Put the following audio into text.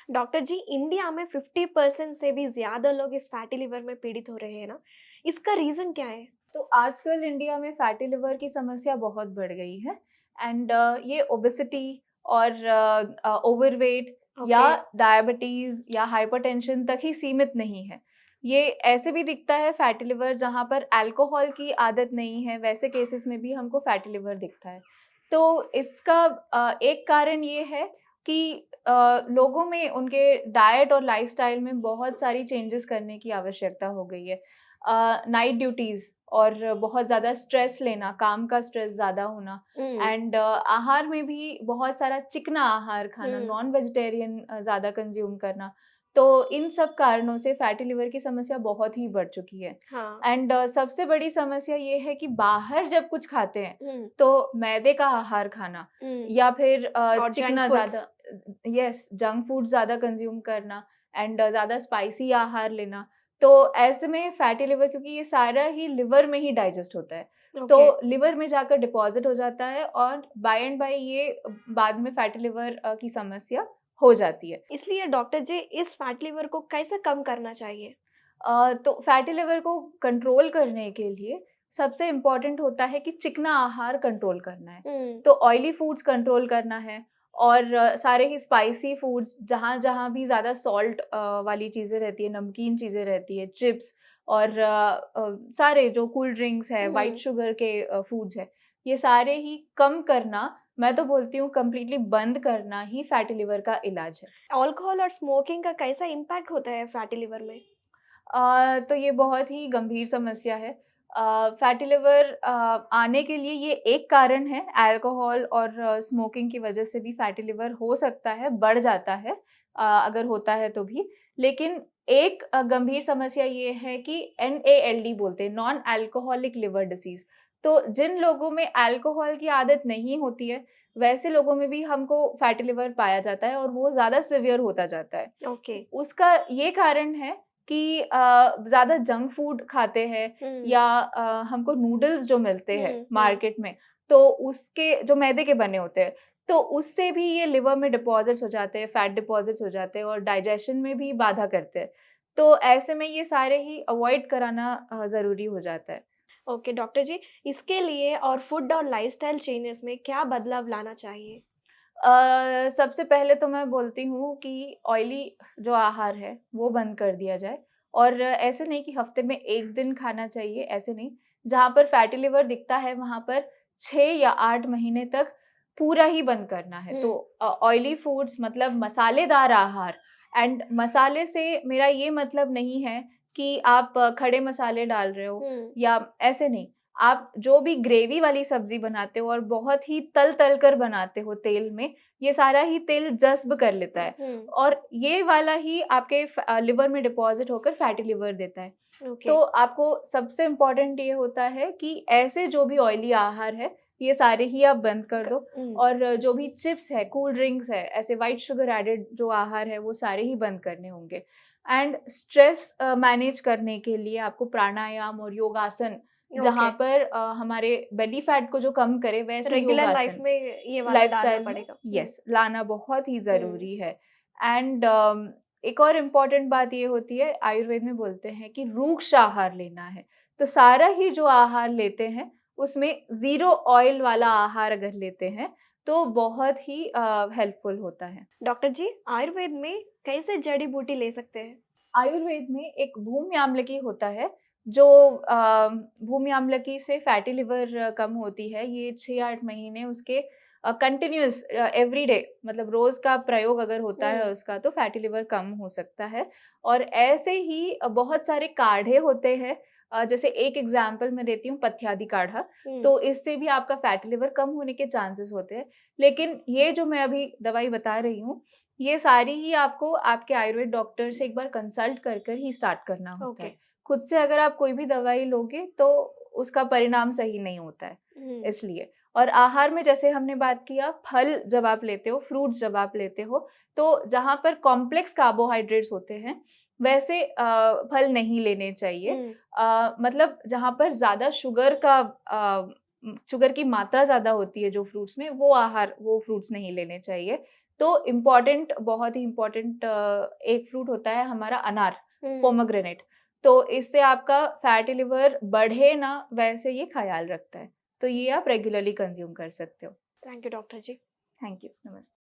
Doctor जी, India में 50% से भी ज़्यादा लोग इस फैटी लिवर में पीड़ित हो रहे हैं ना, इसका रीज़न क्या है? तो आजकल इंडिया में फैटी लिवर की समस्या बहुत बढ़ गई है एंड ये ओबेसिटी और ओवरवेट या ओके। डायबिटीज या हाइपरटेंशन तक ही सीमित नहीं है। ये ऐसे भी दिखता है फैटी लिवर जहाँ पर अल्कोहल की आदत नहीं है, वैसे केसेस में भी हमको फैटी लिवर दिखता है। तो इसका एक कारण ये है कि लोगों में उनके डाइट और लाइफस्टाइल में बहुत सारी चेंजेस करने की आवश्यकता हो गई है। नाइट ड्यूटीज़ और बहुत ज़्यादा स्ट्रेस लेना, काम का स्ट्रेस ज़्यादा होना हुँ, एंड आहार में भी बहुत सारा चिकना आहार खाना, हुँ। नॉन वेजिटेरियन ज़्यादा कंज़्यूम करना। तो इन सब कारणों से फैटी लिवर की समस्या बहुत ही बढ़ चुकी है। हाँ। एंड सबसे बड़ी समस्या ये है कि बाहर जब कुछ खाते हैं, हुँ, तो मैदे का आहार खाना हुँ। या फिर और जंक चिकना फूड्स। ज़्यादा, यस, जंक फूड ज़्यादा कंज़्यूम करना एंड ज़्यादा स्पाइसी आहार लेना। तो ऐसे में फैटी लिवर, क्योंकि ये सारा ही लिवर में ही डाइजेस्ट होता है, ओके। तो लिवर में जाकर डिपॉज़िट हो जाता है और बाय एंड बाय ये बाद में फैटी लिवर की समस्या हो जाती है। इसलिए डॉक्टर जी, इस फैटी लिवर को कैसे कम करना चाहिए? तो फैटी लिवर को कंट्रोल करने के लिए सबसे इम्पोर्टेंट होता है कि चिकना आहार कंट्रोल करना है। हुँ, तो ऑयली फूड्स कंट्रोल करना है और सारे ही स्पाइसी फूड्स, जहाँ-जहाँ भी ज़्यादा सॉल्ट वाली चीज़ें रहती है, नमकीन चीज़ें रहती है, चिप्स और सारे जो कूल ड्रिंक्स है, व्हाइट हुँ। शुगर के फूड्स हैं, ये सारे ही कम करना, मैं तो बोलती हूँ कंप्लीटली बंद करना ही फैटी लिवर का इलाज है। अल्कोहल और स्मोकिंग का कैसा इम्पैक्ट होता है फैटी लिवर में? तो ये बहुत ही गंभीर समस्या है। फैटी लिवर आने के लिए ये एक कारण है, अल्कोहल और स्मोकिंग की वजह से भी फैटी लिवर हो सकता है, बढ़ जाता है, अगर होता है तो भी। लेकिन एक गंभीर समस्या ये है कि NALD बोलते हैं, नॉन अल्कोहलिक लिवर डिसीज़। तो जिन लोगों में अल्कोहल की आदत नहीं होती है, वैसे लोगों में भी हमको फैटी लिवर पाया जाता है और वो ज़्यादा सीवियर होता जाता है। ओके। उसका ये कारण है कि ज़्यादा जंक फूड खाते हैं हुँ, या हमको नूडल्स जो मिलते हैं हुँ, हुँ। मार्केट में, तो उसके जो मैदे के बने होते हैं, तो उससे भी ये लिवर में डिपॉज़िट्स हो जाते हैं, फैट डिपॉज़िट्स हो जाते हैं और डाइजेशन में भी बाधा करते हैं। तो ऐसे में ये सारे ही अवॉइड कराना ज़रूरी हो जाता है। ओके डॉक्टर जी, इसके लिए और फूड और लाइफ़स्टाइल चेंजेस में क्या बदलाव लाना चाहिए? सबसे पहले तो मैं बोलती हूँ कि ऑयली जो आहार है, वो बंद कर दिया जाए और ऐसे नहीं कि हफ्ते में 1 दिन खाना चाहिए, ऐसे नहीं। जहाँ पर फैटी लिवर दिखता है, वहाँ पर 6 या 8 महीने तक पूरा ही बंद करना है। तो हुँ, ऑयली फूड्स मतलब मसालेदार आहार, एंड मसाले से मेरा ये मतलब नहीं है कि आप खड़े मसाले डाल रहे हो हुँ, या ऐसे नहीं। आप जो भी ग्रेवी वाली सब्ज़ी बनाते हो और बहुत ही तल-तल कर बनाते हो तेल में, ये सारा ही तेल जज़्ब कर लेता है हुँ, और ये वाला ही आपके लिवर में डिपॉज़िट होकर फैटी लिवर देता है। ओके। तो आपको सबसे इम्पोर्टेंट ये होता है कि ऐसे जो भी ऑयली आहार है, ये सारे ही आप बंद कर दो और जो भी चिप्स है, कूल ड्रिंक्स है, ऐसे व्हाइट शुगर एडेड जो आहार है, वो सारे ही बंद करने होंगे। एंड स्ट्रेस मैनेज करने के लिए आपको प्राणायाम और योगासन, ओके, जहाँ पर हमारे बेली फैट को जो कम करे, वैसे रेगुलर लाइफ़ योगासन में ये वाला डालना लाइफ़स्टाइल में पड़ेगा। हुँ, यस, लाना बहुत ही हुँ, ज़रूरी है। एंड एक और इम्पोर्टेंट बात ये होती है, आयुर्वेद में बोलते हैं कि रूक्ष आहार लेना है। तो सारा ही जो आहार लेते हैं, उसमें ज़ीरो ऑयल वाला आहार अगर लेते हैं, तो बहुत ही हेल्पफुल होता है। डॉक्टर जी, आयुर्वेद में कैसे जड़ी-बूटी ले सकते हैं? आयुर्वेद में एक भूमि आम्लकी होता है, जो भूमि आम्लकी से फैटी लिवर कम होती है। ये 6-8 महीने उसके कंटिन्यूअस एवरीडे, मतलब रोज़ का प्रयोग अगर होता है हुँ, उसका, तो फैटी लिवर कम हो सकता है। और ऐसे ही बहुत सारे काढ़े होते हैं, जैसे एक एग्ज़ाम्पल मैं देती हूँ, पथ्यादि काढ़ा, हुँ, तो इससे भी आपका फैटी लिवर कम होने के चांसेस होते हैं। लेकिन ये जो मैं अभी दवाई बता रही हूँ, ये सारी ही आपको आपके आयुर्वेद डॉक्टर से एक बार कंसल्ट कर कर ही स्टार्ट करना होता ओके। है। खुद से अगर आप कोई भी दवाई लोगे तो उसका परिणाम सही नहीं होता है, हुँ, इसलिए। और आहार में जैसे हमने बात किया, फल जब आप लेते हो, फ्रूट्स जब आप लेते हो, तो जहाँ पर कॉम्प्लेक्स कार्बोहाइड्रेट्स होते हैं, वैसे फल नहीं लेने चाहिए। हुँ, मतलब जहाँ पर ज़्यादा शुगर की मात्रा ज़्यादा होती है जो फ्रूट्स में, वो फ्रूट्स नहीं लेने चाहिए। तो इम्पॉर्टेंट, बहुत ही इम्पॉर्टेंट एक फ्रूट होता है हमारा अनार, हम्म, पोमोग्रेनेट। तो इससे आपका फैटी लिवर बढ़े ना, वैसे ये ख्याल रखता है। तो ये आप रेगुलरली कंज्यूम कर सकते हो। Thank you doctor ji. Thank you, नमस्ते।